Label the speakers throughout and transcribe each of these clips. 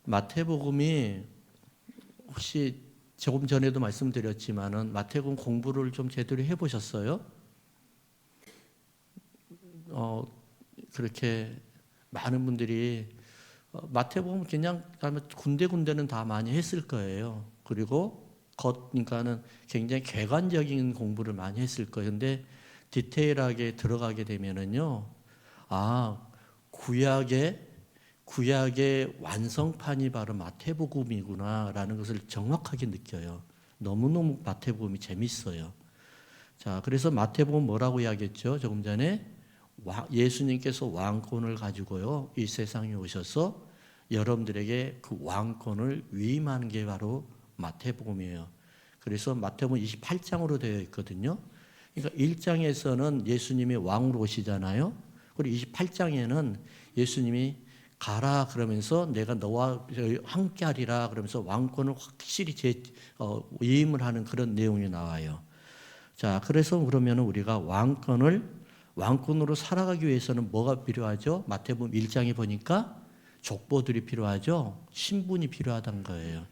Speaker 1: 마태복음이 혹시 조금 전에도 말씀드렸지만은 마태복음 공부를 좀 제대로 해보셨어요? 그렇게 많은 분들이 마태복음 그냥 군데군데는 다 많이 했을 거예요. 그리고 그러니까는 굉장히 객관적인 공부를 많이 했을 거예요. 근데 디테일하게 들어가게 되면은요, 아, 구약의 완성판이 바로 마태복음이구나라는 것을 정확하게 느껴요. 너무너무 마태복음이 재밌어요. 자, 그래서 마태복음 뭐라고 이야기했죠? 조금 전에 예수님께서 왕권을 가지고요, 이 세상에 오셔서 여러분들에게 그 왕권을 위임하는 게 바로 마태복음이에요. 그래서 마태복음 28장으로 되어 있거든요. 그러니까 1장에서는 예수님이 왕으로 오시잖아요. 그리고 28장에는 예수님이 가라 그러면서 내가 너와 함께하리라 그러면서 왕권을 확실히 위임을 하는 그런 내용이 나와요. 자, 그래서 그러면 우리가 왕권으로 살아가기 위해서는 뭐가 필요하죠? 마태복음 1장에 보니까 족보들이 필요하죠. 신분이 필요하다는 거예요.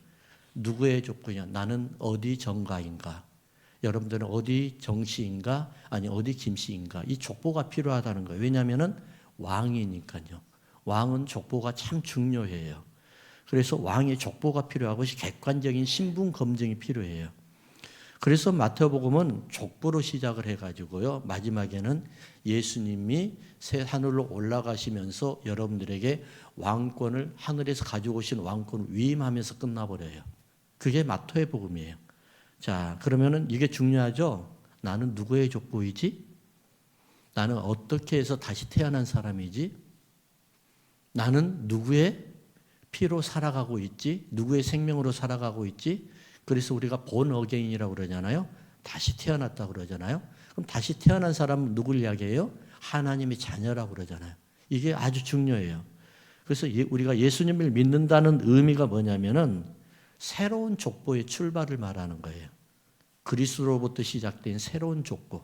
Speaker 1: 누구의 족보냐? 나는 어디 정가인가? 여러분들은 어디 정씨인가? 아니 어디 김씨인가? 이 족보가 필요하다는 거예요. 왜냐하면은 왕이니까요. 왕은 족보가 참 중요해요. 그래서 왕의 족보가 필요하고 객관적인 신분 검증이 필요해요. 그래서 마태복음은 족보로 시작을 해가지고요. 마지막에는 예수님이 새 하늘로 올라가시면서 여러분들에게 왕권을 하늘에서 가지고 오신 왕권을 위임하면서 끝나버려요. 그게 마태복음이에요. 자, 그러면은 이게 중요하죠? 나는 누구의 족보이지? 나는 어떻게 해서 다시 태어난 사람이지? 나는 누구의 피로 살아가고 있지? 누구의 생명으로 살아가고 있지? 그래서 우리가 본 어게인이라고 그러잖아요. 다시 태어났다고 그러잖아요. 그럼 다시 태어난 사람은 누굴 이야기해요? 하나님의 자녀라고 그러잖아요. 이게 아주 중요해요. 그래서 우리가 예수님을 믿는다는 의미가 뭐냐면은 새로운 족보의 출발을 말하는 거예요. 그리스도로부터 시작된 새로운 족보.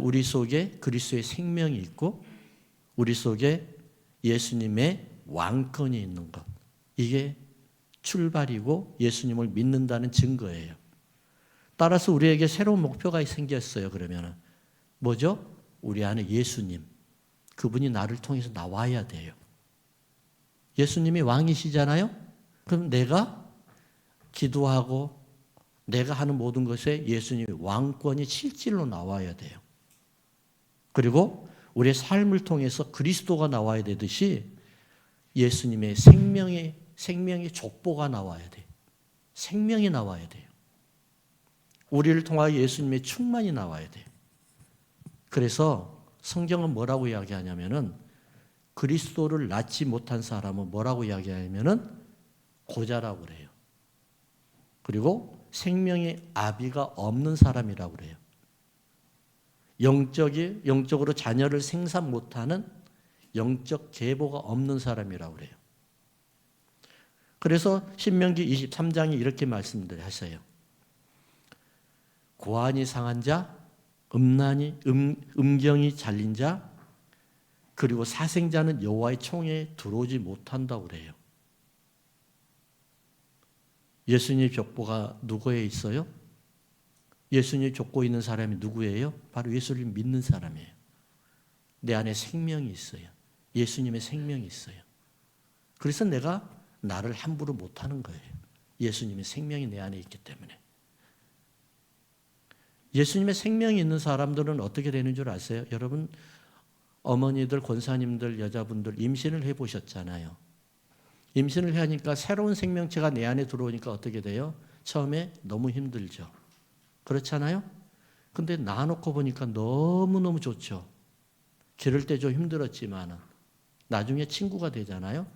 Speaker 1: 우리 속에 그리스도의 생명이 있고 우리 속에 예수님의 왕권이 있는 것. 이게 출발이고 예수님을 믿는다는 증거예요. 따라서 우리에게 새로운 목표가 생겼어요. 그러면은 뭐죠? 우리 안에 예수님. 그분이 나를 통해서 나와야 돼요. 예수님이 왕이시잖아요? 그럼 내가 기도하고 내가 하는 모든 것에 예수님의 왕권이 실질로 나와야 돼요. 그리고 우리의 삶을 통해서 그리스도가 나와야 되듯이 예수님의 생명의 족보가 나와야 돼요. 생명이 나와야 돼요. 우리를 통하여 예수님의 충만이 나와야 돼요. 그래서 성경은 뭐라고 이야기하냐면은 그리스도를 낳지 못한 사람은 뭐라고 이야기하냐면은 고자라고 그래요. 그리고 생명의 아비가 없는 사람이라고 그래요. 영적으로 자녀를 생산 못하는 영적 계보가 없는 사람이라고 그래요. 그래서 신명기 23장이 이렇게 말씀을 하셔요. 고안이 상한 자, 음경이 잘린 자, 그리고 사생자는 여호와의 총에 들어오지 못한다고 그래요. 예수님의 족보가 누구에 있어요? 예수님의 족보 있는 사람이 누구예요? 바로 예수를 믿는 사람이에요. 내 안에 생명이 있어요. 예수님의 생명이 있어요. 그래서 내가 나를 함부로 못하는 거예요. 예수님의 생명이 내 안에 있기 때문에. 예수님의 생명이 있는 사람들은 어떻게 되는 줄 아세요? 여러분 어머니들, 권사님들, 여자분들 임신을 해보셨잖아요. 임신을 하니까 새로운 생명체가 내 안에 들어오니까 어떻게 돼요? 처음에 너무 힘들죠. 그렇잖아요? 근데 낳아놓고 보니까 너무너무 좋죠. 기를 때 좀 힘들었지만 나중에 친구가 되잖아요.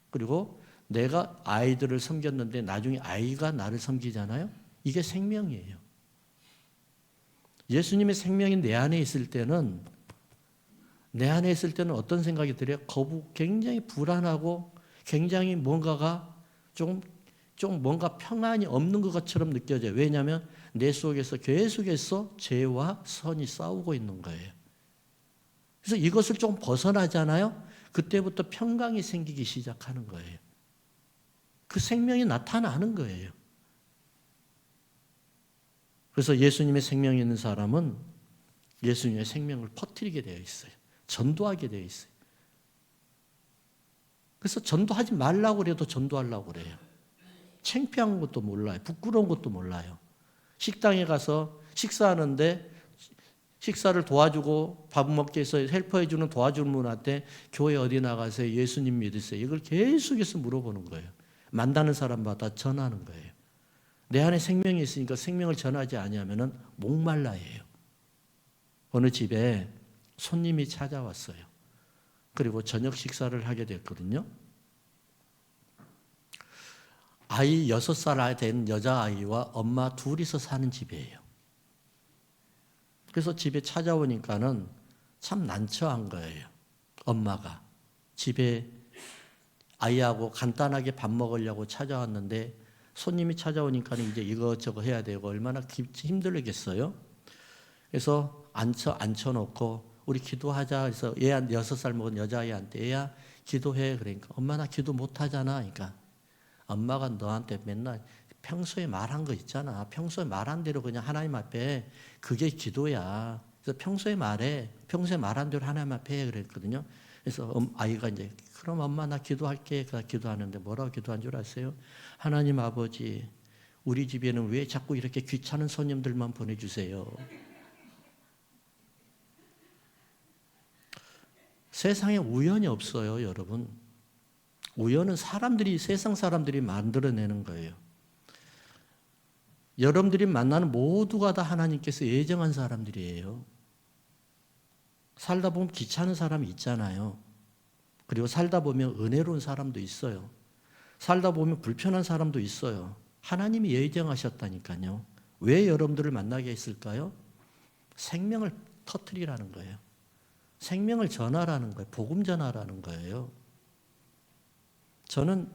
Speaker 1: 그리고 내가 아이들을 섬겼는데 나중에 아이가 나를 섬기잖아요. 이게 생명이에요. 예수님의 생명이 내 안에 있을 때는 어떤 생각이 들어요? 굉장히 불안하고 굉장히 뭔가가 좀 뭔가 평안이 없는 것처럼 느껴져요. 왜냐하면 내 속에서 계속해서 죄와 선이 싸우고 있는 거예요. 그래서 이것을 좀 벗어나잖아요. 그때부터 평강이 생기기 시작하는 거예요. 그 생명이 나타나는 거예요. 그래서 예수님의 생명이 있는 사람은 예수님의 생명을 퍼뜨리게 되어 있어요. 전도하게 되어 있어요. 그래서 전도하지 말라고 그래도 전도하려고 그래요. 창피한 것도 몰라요. 부끄러운 것도 몰라요. 식당에 가서 식사하는데 식사를 도와주고 밥 먹게 해서 헬퍼해주는 도와주는 분한테 교회 어디 나가세요? 예수님 믿으세요? 이걸 계속해서 물어보는 거예요. 만나는 사람마다 전하는 거예요. 내 안에 생명이 있으니까 생명을 전하지 아니하면 목말라예요. 어느 집에 손님이 찾아왔어요. 그리고 저녁 식사를 하게 됐거든요. 아이 6살 된 여자아이와 엄마 둘이서 사는 집이에요. 그래서 집에 찾아오니까는 참 난처한 거예요. 엄마가 집에 아이하고 간단하게 밥 먹으려고 찾아왔는데 손님이 찾아오니까 이제 이것저것 해야 되고 얼마나 힘들겠어요. 그래서 앉혀놓고 우리 기도하자 해서 얘 6살 먹은 여자아이한테 얘야 기도해. 그러니까 엄마 나 기도 못하잖아. 그러니까 엄마가 너한테 맨날 평소에 말한 거 있잖아. 평소에 말한 대로 그냥 하나님 앞에 그게 기도야. 그래서 평소에 말해. 평소에 말한 대로 하나님 앞에 해. 그랬거든요. 그래서 아이가 이제 그럼 엄마 나 기도할게. 그래서 기도하는데 뭐라고 기도한 줄 아세요? 하나님 아버지 우리 집에는 왜 자꾸 이렇게 귀찮은 손님들만 보내주세요. 세상에 우연이 없어요, 여러분. 우연은 세상 사람들이 만들어내는 거예요. 여러분들이 만나는 모두가 다 하나님께서 예정한 사람들이에요. 살다 보면 귀찮은 사람이 있잖아요. 그리고 살다 보면 은혜로운 사람도 있어요. 살다 보면 불편한 사람도 있어요. 하나님이 예정하셨다니까요. 왜 여러분들을 만나게 했을까요? 생명을 터뜨리라는 거예요. 생명을 전하라는 거예요. 복음 전하라는 거예요. 저는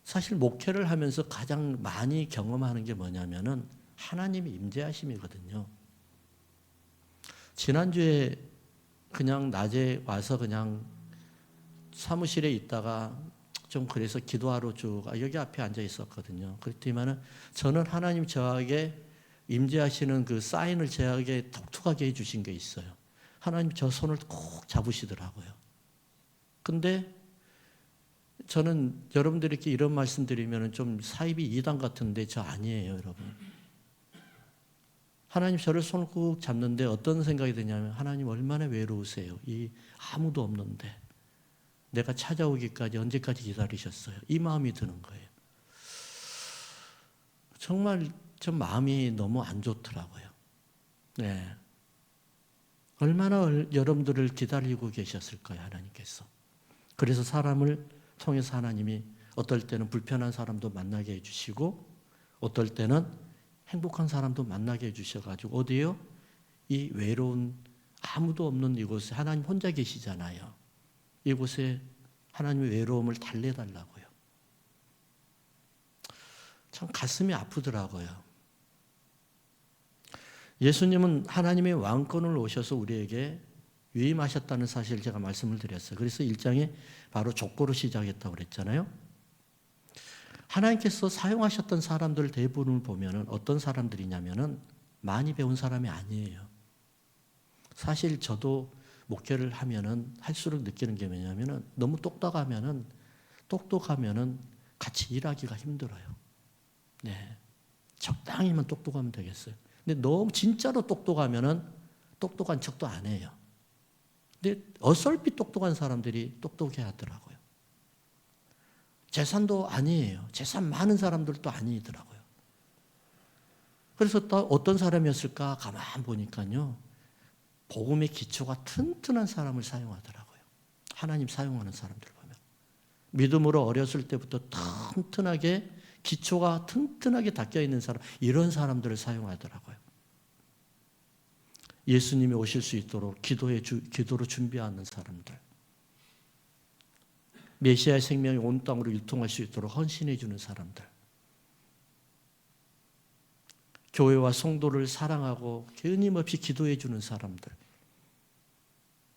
Speaker 1: 사실 목회를 하면서 가장 많이 경험하는 게 뭐냐면은 하나님의 임재하심이거든요. 지난주에 그냥 낮에 와서 그냥 사무실에 있다가 좀 그래서 기도하러 쭉 여기 앞에 앉아 있었거든요. 그랬더니만은 저는 하나님 저에게 임재하시는 그 사인을 저에게 독특하게 해주신 게 있어요. 하나님 저 손을 꼭 잡으시더라고요. 근데 저는 여러분들이 이렇게 이런 말씀 드리면 좀 사이비 이단 같은데 저 아니에요, 여러분. 하나님 저를 손을 꼭 잡는데 어떤 생각이 드냐면 하나님 얼마나 외로우세요. 아무도 없는데 내가 찾아오기까지 언제까지 기다리셨어요. 이 마음이 드는 거예요. 정말 저 마음이 너무 안 좋더라고요. 네. 얼마나 여러분들을 기다리고 계셨을까요, 하나님께서. 그래서 사람을 통해서 하나님이 어떨 때는 불편한 사람도 만나게 해주시고 어떨 때는 행복한 사람도 만나게 해주셔가지고 어디요? 이 외로운 아무도 없는 이곳에 하나님 혼자 계시잖아요. 이곳에 하나님의 외로움을 달래달라고요. 참 가슴이 아프더라고요. 예수님은 하나님의 왕권을 오셔서 우리에게 위임하셨다는 사실을 제가 말씀을 드렸어요. 그래서 1장에 바로 족보로 시작했다고 그랬잖아요. 하나님께서 사용하셨던 사람들 대부분을 보면 어떤 사람들이냐면은 많이 배운 사람이 아니에요. 사실 저도 목회를 하면은 할수록 느끼는 게 뭐냐면은 너무 똑똑하면은 같이 일하기가 힘들어요. 네. 적당히만 똑똑하면 되겠어요. 근데 너무 진짜로 똑똑하면은 똑똑한 척도 안 해요. 근데 어설피 똑똑한 사람들이 똑똑해 하더라고요. 재산도 아니에요. 재산 많은 사람들도 아니더라고요. 그래서 또 어떤 사람이었을까 가만 보니까요. 복음의 기초가 튼튼한 사람을 사용하더라고요. 하나님 사용하는 사람들 보면. 믿음으로 어렸을 때부터 튼튼하게 기초가 튼튼하게 닦여 있는 사람, 이런 사람들을 사용하더라고요. 예수님이 오실 수 있도록 기도로 준비하는 사람들. 메시아의 생명이 온 땅으로 유통할 수 있도록 헌신해 주는 사람들. 교회와 성도를 사랑하고 끊임없이 기도해 주는 사람들.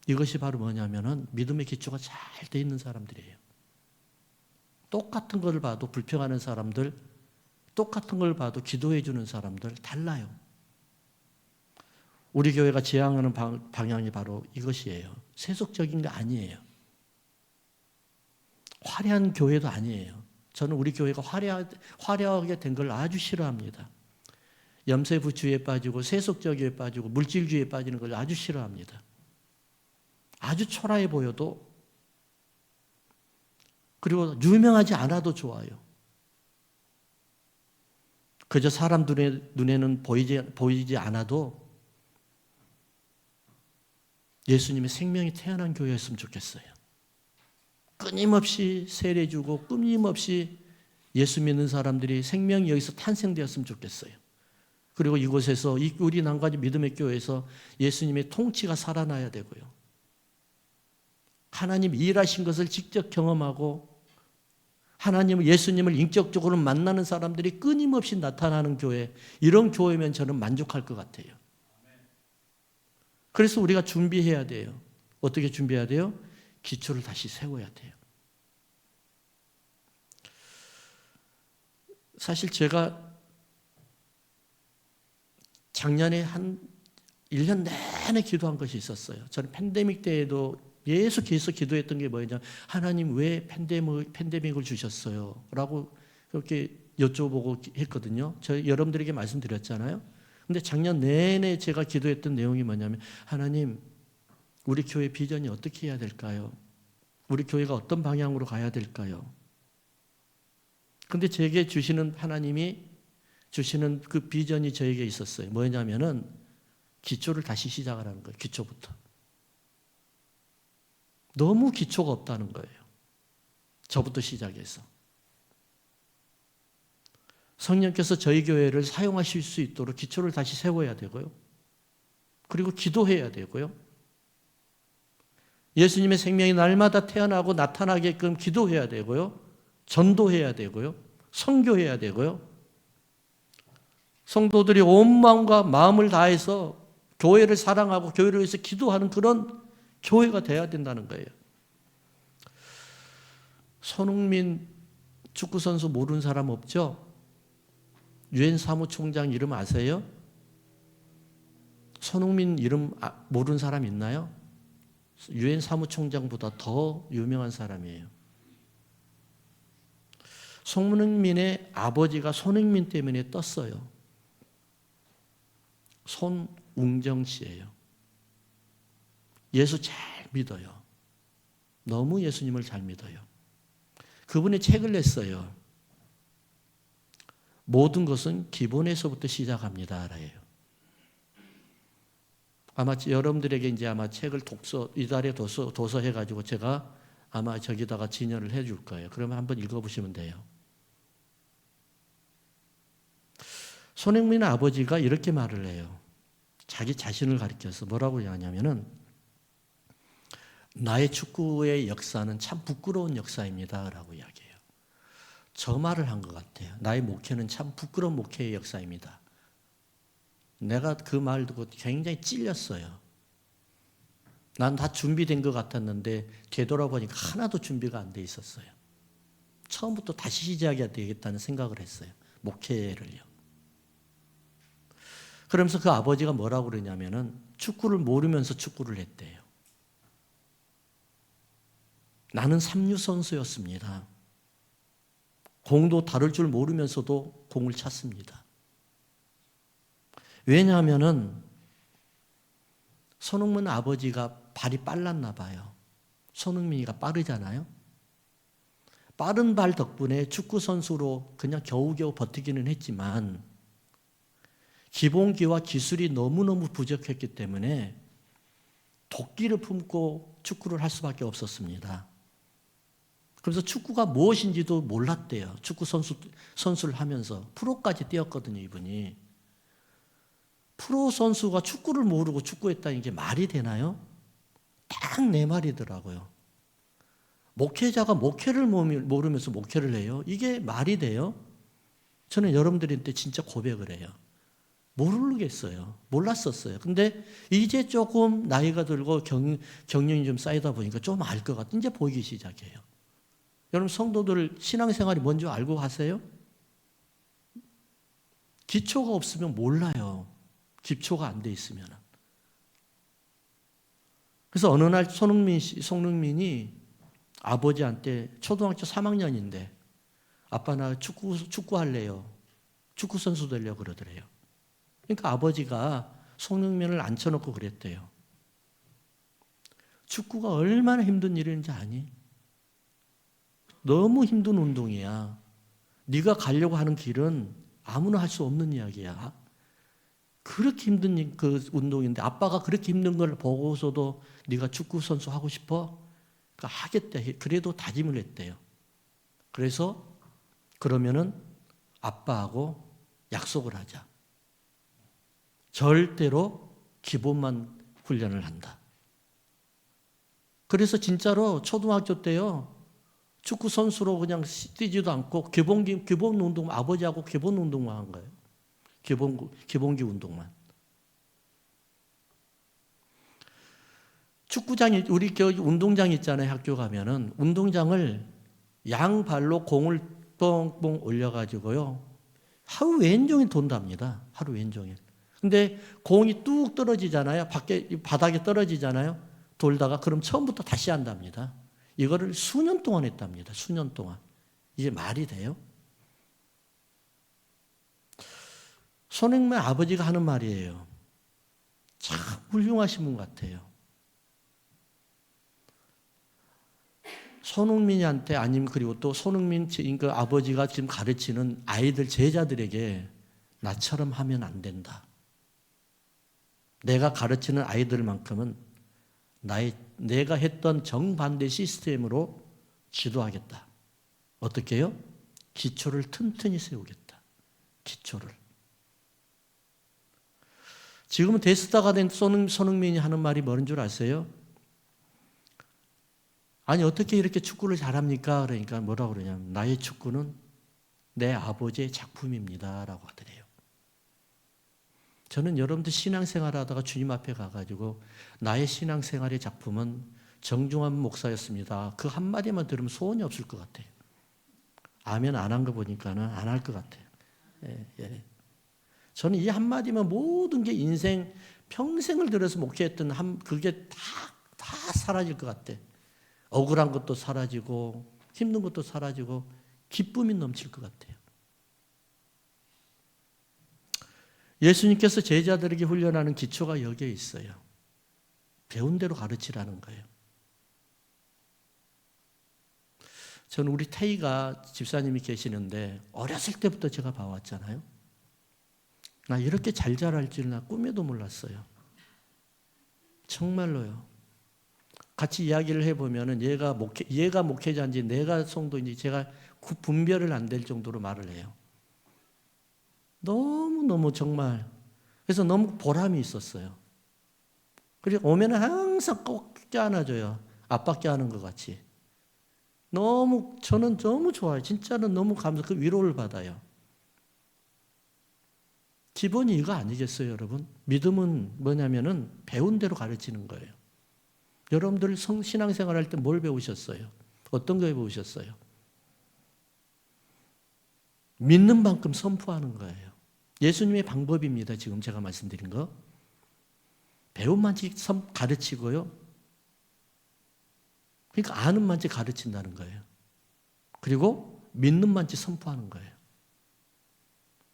Speaker 1: 이것이 바로 뭐냐면은 믿음의 기초가 잘 돼 있는 사람들이에요. 똑같은 걸 봐도 불평하는 사람들, 똑같은 걸 봐도 기도해 주는 사람들 달라요. 우리 교회가 지향하는 방향이 바로 이것이에요. 세속적인 게 아니에요. 화려한 교회도 아니에요. 저는 우리 교회가 화려하게 된 걸 아주 싫어합니다. 염세부추에 빠지고 세속적에 빠지고 물질주의에 빠지는 걸 아주 싫어합니다. 아주 초라해 보여도, 그리고 유명하지 않아도 좋아요. 그저 사람 눈에는 보이지 않아도 예수님의 생명이 태어난 교회였으면 좋겠어요. 끊임없이 세례주고 끊임없이 예수 믿는 사람들이 생명이 여기서 탄생되었으면 좋겠어요. 그리고 이곳에서 우리 남가지 믿음의 교회에서 예수님의 통치가 살아나야 되고요. 하나님 일하신 것을 직접 경험하고 하나님을, 예수님을 인격적으로 만나는 사람들이 끊임없이 나타나는 교회, 이런 교회면 저는 만족할 것 같아요. 그래서 우리가 준비해야 돼요. 어떻게 준비해야 돼요? 기초를 다시 세워야 돼요. 사실 제가 작년에 한 1년 내내 기도한 것이 있었어요. 저는 팬데믹 때에도 계속 기도했던 게 뭐냐면, 하나님 왜 팬데믹을 주셨어요? 라고 그렇게 여쭤보고 했거든요. 저 여러분들에게 말씀드렸잖아요. 근데 작년 내내 제가 기도했던 내용이 뭐냐면, 하나님 우리 교회 비전이 어떻게 해야 될까요? 우리 교회가 어떤 방향으로 가야 될까요? 근데 제게 하나님이 주시는 그 비전이 저에게 있었어요. 뭐냐면은 기초를 다시 시작하라는 거예요. 기초부터. 너무 기초가 없다는 거예요. 저부터 시작해서. 성령께서 저희 교회를 사용하실 수 있도록 기초를 다시 세워야 되고요. 그리고 기도해야 되고요. 예수님의 생명이 날마다 태어나고 나타나게끔 기도해야 되고요. 전도해야 되고요. 선교해야 되고요. 성도들이 온 마음과 마음을 다해서 교회를 사랑하고 교회를 위해서 기도하는 그런 교회가 돼야 된다는 거예요. 손흥민 축구선수 모르는 사람 없죠? 유엔 사무총장 이름 아세요? 손흥민 이름 모르는 사람 있나요? 유엔 사무총장보다 더 유명한 사람이에요. 손흥민의 아버지가 손흥민 때문에 떴어요. 손웅정 씨예요. 예수 잘 믿어요. 너무 예수님을 잘 믿어요. 그분이 책을 냈어요. 모든 것은 기본에서부터 시작합니다. 라예요. 아마 여러분들에게 이제 아마 책을 이달에 도서 해가지고 제가 아마 저기다가 진열을 해줄 거예요. 그러면 한번 읽어보시면 돼요. 손흥민 아버지가 이렇게 말을 해요. 자기 자신을 가리켜서 뭐라고 하냐면은, 나의 축구의 역사는 참 부끄러운 역사입니다. 라고 이야기해요. 저 말을 한 것 같아요. 나의 목회는 참 부끄러운 목회의 역사입니다. 내가 그 말 듣고 굉장히 찔렸어요. 난 다 준비된 것 같았는데 되돌아보니까 하나도 준비가 안 돼 있었어요. 처음부터 다시 시작해야 되겠다는 생각을 했어요. 목회를요. 그러면서 그 아버지가 뭐라고 그러냐면은 축구를 모르면서 축구를 했대요. 나는 삼류 선수였습니다. 공도 다룰 줄 모르면서도 공을 찼습니다. 왜냐하면은 손흥민 아버지가 발이 빨랐나 봐요. 손흥민이가 빠르잖아요. 빠른 발 덕분에 축구 선수로 그냥 겨우겨우 버티기는 했지만 기본기와 기술이 너무너무 부족했기 때문에 도끼를 품고 축구를 할 수밖에 없었습니다. 그래서 축구가 무엇인지도 몰랐대요. 축구 선수를 하면서 프로까지 뛰었거든요, 이분이. 프로 선수가 축구를 모르고 축구했다는 게 말이 되나요? 딱 내 말이더라고요. 목회자가 목회를 모르면서 목회를 해요? 이게 말이 돼요? 저는 여러분들한테 진짜 고백을 해요. 모르겠어요. 몰랐었어요. 근데 이제 조금 나이가 들고 경륜이 좀 쌓이다 보니까 좀 알 것 같아. 이제 보이기 시작해요. 여러분 성도들 신앙생활이 뭔지 알고 가세요? 기초가 없으면 몰라요. 기초가 안 돼 있으면. 그래서 어느 날 손흥민이 아버지한테 초등학교 3학년인데 아빠 나 축구 할래요. 축구 선수 되려고 그러더래요. 그러니까 아버지가 손흥민을 앉혀놓고 그랬대요. 축구가 얼마나 힘든 일인지 아니? 너무 힘든 운동이야. 네가 가려고 하는 길은 아무나 할 수 없는 이야기야. 그렇게 힘든 그 운동인데 아빠가 그렇게 힘든 걸 보고서도 네가 축구 선수 하고 싶어? 그러니까 하겠대. 그래도 다짐을 했대요. 그래서 그러면은 아빠하고 약속을 하자. 절대로 기본만 훈련을 한다. 그래서 진짜로 초등학교 때요. 축구 선수로 그냥 뛰지도 않고 기본 운동 아버지하고 기본 운동만 한 거예요. 기본기 운동만. 축구장이 우리 운동장 있잖아요. 학교 가면은 운동장을 양발로 공을 뻥뻥 올려가지고요. 하루 왼종일 돈답니다. 하루 왼종일. 근데 공이 뚝 떨어지잖아요. 바닥에 떨어지잖아요. 돌다가 그럼 처음부터 다시 한답니다. 이거를 수년 동안 했답니다. 수년 동안. 이게 말이 돼요? 손흥민 아버지가 하는 말이에요. 참 훌륭하신 분 같아요. 손흥민한테 아니면 그리고 또 손흥민 그 아버지가 지금 가르치는 아이들 제자들에게 나처럼 하면 안 된다. 내가 가르치는 아이들만큼은 내가 했던 정반대 시스템으로 지도하겠다. 어떻게 해요? 기초를 튼튼히 세우겠다. 기초를. 지금은 대스타가 된 손흥민이 하는 말이 뭐인 줄 아세요? 아니 어떻게 이렇게 축구를 잘합니까? 그러니까 뭐라고 그러냐면 나의 축구는 내 아버지의 작품입니다. 라고 하더래요. 저는 여러분들 신앙생활 하다가 주님 앞에 가가지고 나의 신앙생활의 작품은 정중한 목사였습니다. 그 한마디만 들으면 소원이 없을 것 같아요. 아멘 안 한 거 보니까는 안 할 것 같아요. 예, 예. 저는 이 한마디면 모든 게 인생 평생을 들여서 목회했던 그게 다 사라질 것 같아. 억울한 것도 사라지고 힘든 것도 사라지고 기쁨이 넘칠 것 같아요. 예수님께서 제자들에게 훈련하는 기초가 여기에 있어요. 배운 대로 가르치라는 거예요. 저는 우리 태희가 집사님이 계시는데 어렸을 때부터 제가 봐왔잖아요. 나 이렇게 잘 자랄 줄 나 꿈에도 몰랐어요. 정말로요. 같이 이야기를 해보면은 얘가 목회자인지 내가 성도인지 제가 분별을 안 될 정도로 말을 해요. 너무너무 정말. 그래서 너무 보람이 있었어요. 그리고 오면은 항상 꼭 껴안아줘요. 아빠 껴안은 것 같이. 저는 너무 좋아요. 진짜는 너무 그 위로를 받아요. 기본이 이거 아니겠어요, 여러분? 믿음은 뭐냐면은 배운 대로 가르치는 거예요. 여러분들 신앙생활 할 때 뭘 배우셨어요? 어떤 거 배우셨어요? 믿는 만큼 선포하는 거예요. 예수님의 방법입니다. 지금 제가 말씀드린 거. 배운 만치 가르치고요. 그러니까 아는 만치 가르친다는 거예요. 그리고 믿는 만치 선포하는 거예요.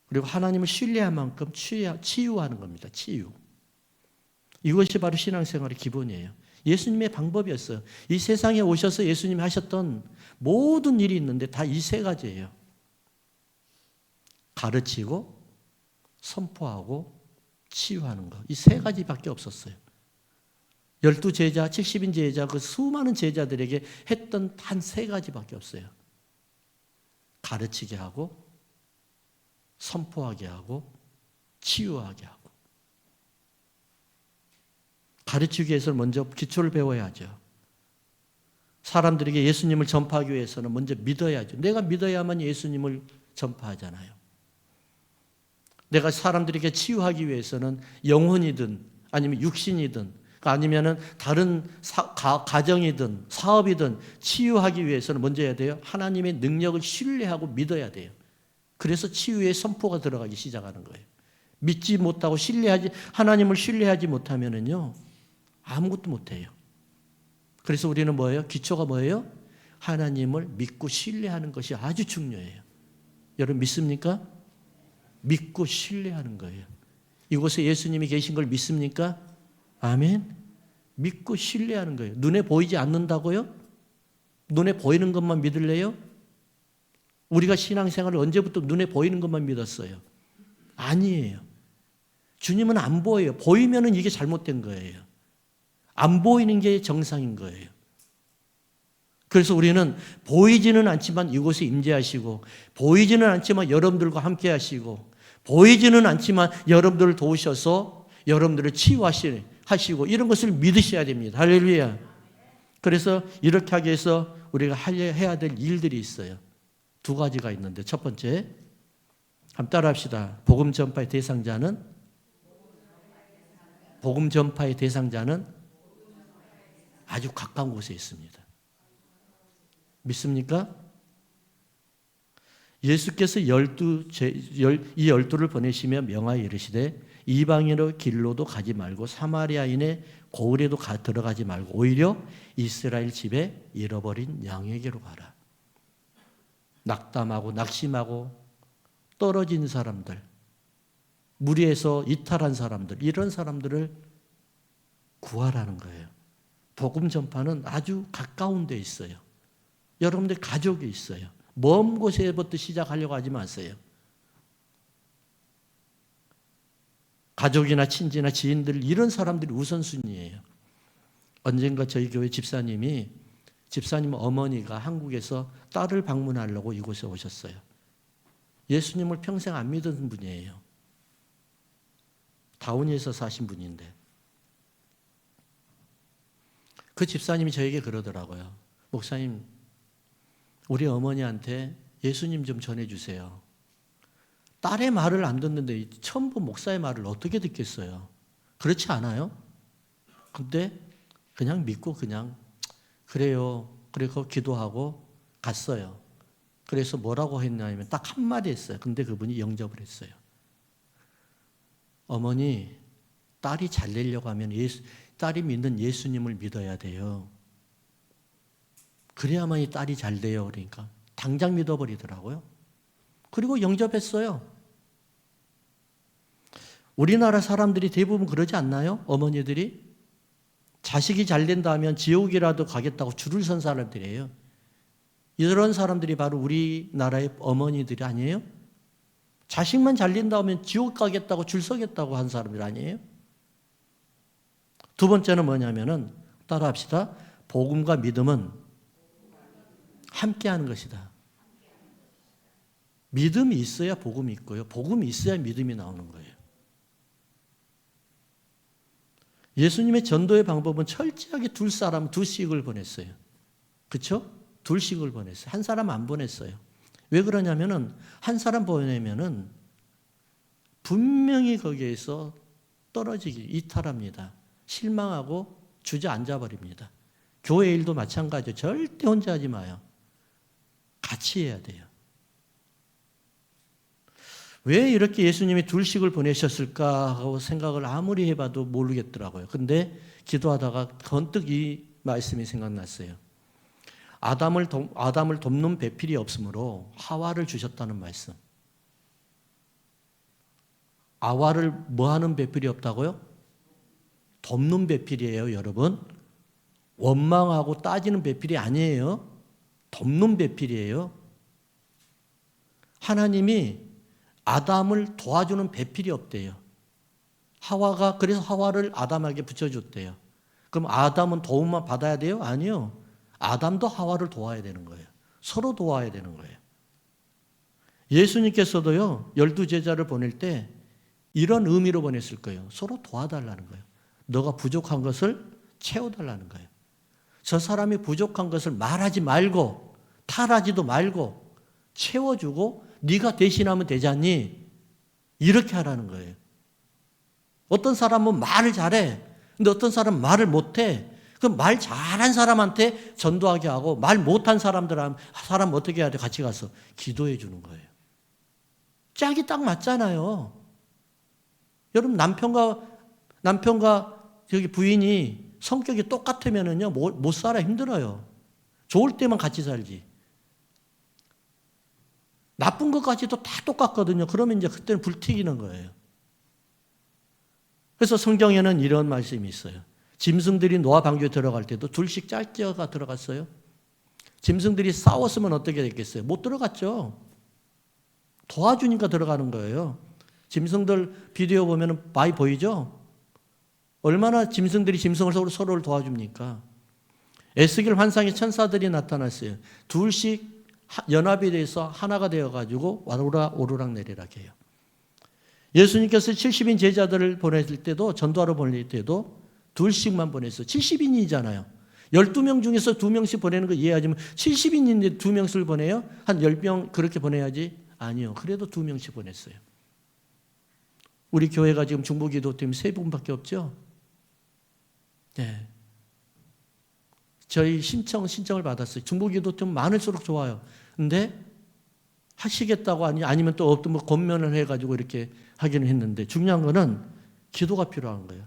Speaker 1: 그리고 하나님을 신뢰할 만큼 치유하는 겁니다. 치유. 이것이 바로 신앙생활의 기본이에요. 예수님의 방법이었어요. 이 세상에 오셔서 예수님이 하셨던 모든 일이 있는데 다 이 세 가지예요. 가르치고 선포하고 치유하는 것. 이 세 가지밖에 없었어요. 12제자, 70인 제자, 그 수많은 제자들에게 했던 단 세 가지밖에 없어요. 가르치게 하고 선포하게 하고 치유하게 하고. 가르치기 위해서는 먼저 기초를 배워야죠. 사람들에게 예수님을 전파하기 위해서는 먼저 믿어야죠. 내가 믿어야만 예수님을 전파하잖아요. 내가 사람들에게 치유하기 위해서는 영혼이든 아니면 육신이든 아니면은 다른 가정이든 사업이든 치유하기 위해서는 먼저 해야 돼요. 하나님의 능력을 신뢰하고 믿어야 돼요. 그래서 치유의 선포가 들어가기 시작하는 거예요. 믿지 못하고 하나님을 신뢰하지 못하면은요, 아무것도 못해요. 그래서 우리는 뭐예요? 기초가 뭐예요? 하나님을 믿고 신뢰하는 것이 아주 중요해요. 여러분 믿습니까? 믿고 신뢰하는 거예요. 이곳에 예수님이 계신 걸 믿습니까? 아멘. 믿고 신뢰하는 거예요. 눈에 보이지 않는다고요? 눈에 보이는 것만 믿을래요? 우리가 신앙생활을 언제부터 눈에 보이는 것만 믿었어요? 아니에요. 주님은 안 보여요. 보이면은 이게 잘못된 거예요. 안 보이는 게 정상인 거예요. 그래서 우리는 보이지는 않지만 이곳에 임재하시고, 보이지는 않지만 여러분들과 함께 하시고, 보이지는 않지만 여러분들을 도우셔서 여러분들을 치유하시고 이런 것을 믿으셔야 됩니다. 할렐루야. 그래서 이렇게 하기 위해서 우리가 해야 될 일들이 있어요. 두 가지가 있는데, 첫 번째, 한번 따라 합시다. 복음 전파의 대상자는 아주 가까운 곳에 있습니다. 믿습니까? 예수께서 이 열두를 보내시며 명하여 이르시되 이방인의 길로도 가지 말고 사마리아인의 고을에도 들어가지 말고 오히려 이스라엘 집에 잃어버린 양에게로 가라. 낙담하고 낙심하고 떨어진 사람들, 무리에서 이탈한 사람들, 이런 사람들을 구하라는 거예요. 복음 전파는 아주 가까운 데 있어요. 여러분들 가족이 있어요. 먼 곳에부터 시작하려고 하지 마세요. 가족이나 친지나 지인들, 이런 사람들이 우선순위예요. 언젠가 저희 교회 집사님 어머니가 한국에서 딸을 방문하려고 이곳에 오셨어요. 예수님을 평생 안 믿은 분이에요. 다운에서 사신 분인데 그 집사님이 저에게 그러더라고요. 목사님, 우리 어머니한테 예수님 좀 전해주세요. 딸의 말을 안 듣는데 처음 본 목사의 말을 어떻게 듣겠어요? 그렇지 않아요? 근데 그냥 믿고 그냥 그래요. 그래서 기도하고 갔어요. 그래서 뭐라고 했냐면 딱 한마디 했어요. 근데 그분이 영접을 했어요. 어머니, 딸이 잘 되려고 하면 딸이 믿는 예수님을 믿어야 돼요. 그래야만이 딸이 잘 돼요. 그러니까 당장 믿어버리더라고요. 그리고 영접했어요. 우리나라 사람들이 대부분 그러지 않나요? 어머니들이 자식이 잘 된다 하면 지옥이라도 가겠다고 줄을 선 사람들이에요. 이런 사람들이 바로 우리나라의 어머니들이 아니에요? 자식만 잘 된다 하면 지옥 가겠다고 줄 서겠다고 한 사람들 아니에요? 두 번째는 뭐냐면은 따라합시다. 복음과 믿음은 함께하는 것이다. 믿음이 있어야 복음이 있고요. 복음이 있어야 믿음이 나오는 거예요. 예수님의 전도의 방법은 철저하게 둘씩을 보냈어요. 그렇죠? 둘씩을 보냈어요. 한 사람 안 보냈어요. 왜 그러냐면은 한 사람 보내면은 분명히 거기에서 이탈합니다. 실망하고 주저앉아 버립니다. 교회 일도 마찬가지예요. 절대 혼자 하지 마요. 같이 해야 돼요. 왜 이렇게 예수님이 둘씩을 보내셨을까 하고 생각을 아무리 해봐도 모르겠더라고요. 근데 기도하다가 번뜩 이 말씀이 생각났어요. 아담을 돕는 배필이 없으므로 하와를 주셨다는 말씀. 아와를 뭐하는 배필이 없다고요? 돕는 배필이에요, 여러분. 원망하고 따지는 배필이 아니에요. 돕는 배필이에요. 하나님이 아담을 도와주는 배필이 없대요. 그래서 하와를 아담에게 붙여줬대요. 그럼 아담은 도움만 받아야 돼요? 아니요. 아담도 하와를 도와야 되는 거예요. 서로 도와야 되는 거예요. 예수님께서도요, 12제자를 보낼 때 이런 의미로 보냈을 거예요. 서로 도와달라는 거예요. 너가 부족한 것을 채워달라는 거예요. 저 사람이 부족한 것을 말하지 말고, 탈하지도 말고, 채워주고, 네가 대신하면 되잖니? 이렇게 하라는 거예요. 어떤 사람은 말을 잘해. 근데 어떤 사람은 말을 못해. 그럼 말 잘한 사람한테 전도하게 하고 말 못한 사람 어떻게 해야 돼? 같이 가서 기도해 주는 거예요. 짝이 딱 맞잖아요. 여러분 남편과 저기 부인이 성격이 똑같으면은요 못 살아. 힘들어요. 좋을 때만 같이 살지. 나쁜 것까지도 다 똑같거든요. 그러면 이제 그때는 불튀기는 거예요. 그래서 성경에는 이런 말씀이 있어요. 짐승들이 노아 방주에 들어갈 때도 둘씩 짝지어가 들어갔어요. 짐승들이 싸웠으면 어떻게 됐겠어요? 못 들어갔죠. 도와주니까 들어가는 거예요. 짐승들 비디오 보면 많이 보이죠? 얼마나 짐승들이 짐승을 서로를 도와줍니까? 에스겔 환상에 천사들이 나타났어요. 둘씩 연합이 돼서 하나가 되어가지고 오르락 내리락 해요. 예수님께서 70인 제자들을 보내실 때도 전도하러 보낼 때도 둘씩만 보냈어요. 70인이잖아요. 12명 중에서 2명씩 보내는 거 이해하지만 70인인데 2명씩을 보내요? 한 10명 그렇게 보내야지? 아니요. 그래도 2명씩 보냈어요. 우리 교회가 지금 중보기도팀 3분밖에 없죠? 네. 저희 신청을 받았어요. 중보기도팀 많을수록 좋아요. 근데 하시겠다고 아니면 또 어떤 권면을 해가지고 이렇게 하기는 했는데 중요한 거는 기도가 필요한 거예요.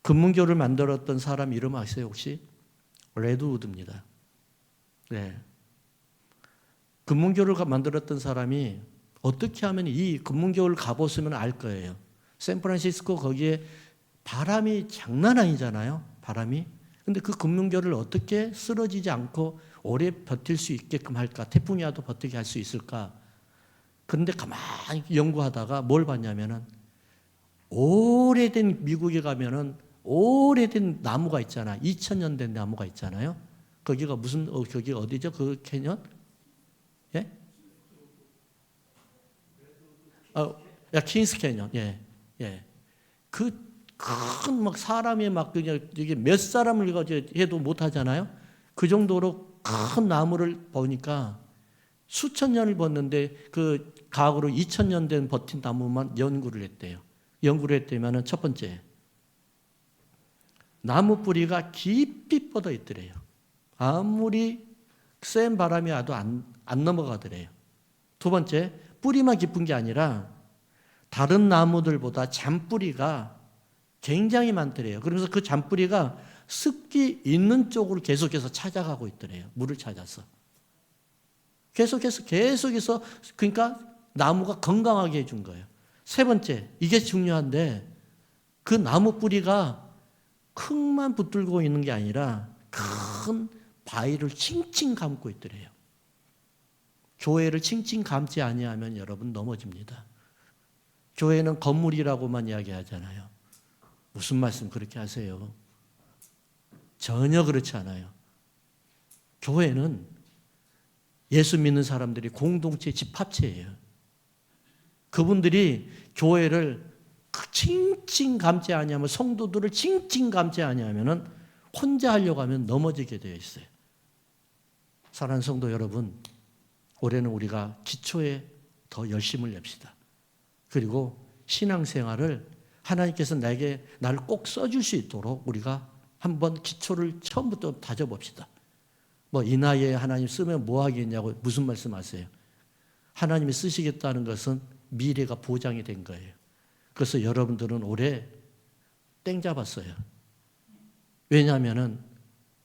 Speaker 1: 금문교를 만들었던 사람 이름 아세요 혹시? 레드우드입니다. 네. 금문교를 만들었던 사람이 어떻게 하면 이 금문교를 가보시면 알 거예요. 샌프란시스코 거기에 바람이 장난 아니잖아요. 바람이. 근데 그 금문교를 어떻게 쓰러지지 않고 오래 버틸 수 있게끔 할까? 태풍이 와도 버티게 할 수 있을까? 그런데 가만히 연구하다가 뭘 봤냐면은 오래된 미국에 가면은 오래된 나무가 있잖아. 2000년 된 나무가 있잖아요. 거기가 거기가 어디죠? 그 캐년? 예? 킹스 캐년. 예. 예. 그 큰 막 사람이 막 그냥 이게 몇 사람을 해도 못 하잖아요. 그 정도로 큰 나무를 보니까 수천 년을 봤는데 그 과거로 2000년 된 버틴 나무만 연구를 했대요. 연구를 했다면은 첫 번째 나무 뿌리가 깊이 뻗어 있더래요. 아무리 센 바람이 와도 안 넘어가더래요. 두 번째 뿌리만 깊은 게 아니라 다른 나무들보다 잔뿌리가 굉장히 많더래요. 그러면서 그 잔뿌리가 습기 있는 쪽으로 계속해서 찾아가고 있더래요. 물을 찾아서. 계속해서 그러니까 나무가 건강하게 해준 거예요. 세 번째, 이게 중요한데 그 나무 뿌리가 흙만 붙들고 있는 게 아니라 큰 바위를 칭칭 감고 있더래요. 교회를 칭칭 감지 아니하면 여러분 넘어집니다. 교회는 건물이라고만 이야기하잖아요. 무슨 말씀 그렇게 하세요? 전혀 그렇지 않아요. 교회는 예수 믿는 사람들이 공동체 집합체예요. 그분들이 교회를 칭칭 감지 아니하면 성도들을 칭칭 감지 아니하면은 혼자 하려고 하면 넘어지게 되어 있어요. 사랑하는 성도 여러분, 올해는 우리가 기초에 더 열심을 냅시다. 그리고 신앙생활을 하나님께서 나를 꼭 써줄 수 있도록 우리가 한번 기초를 처음부터 다져봅시다. 이 나이에 하나님 쓰면 뭐 하겠냐고 무슨 말씀하세요? 하나님이 쓰시겠다는 것은 미래가 보장이 된 거예요. 그래서 여러분들은 올해 땡 잡았어요. 왜냐하면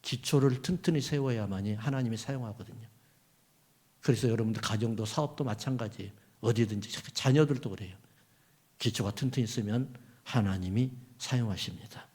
Speaker 1: 기초를 튼튼히 세워야만이 하나님이 사용하거든요. 그래서 여러분들 가정도 사업도 마찬가지예요. 어디든지 자녀들도 그래요. 기초가 튼튼히 있으면 하나님이 사용하십니다.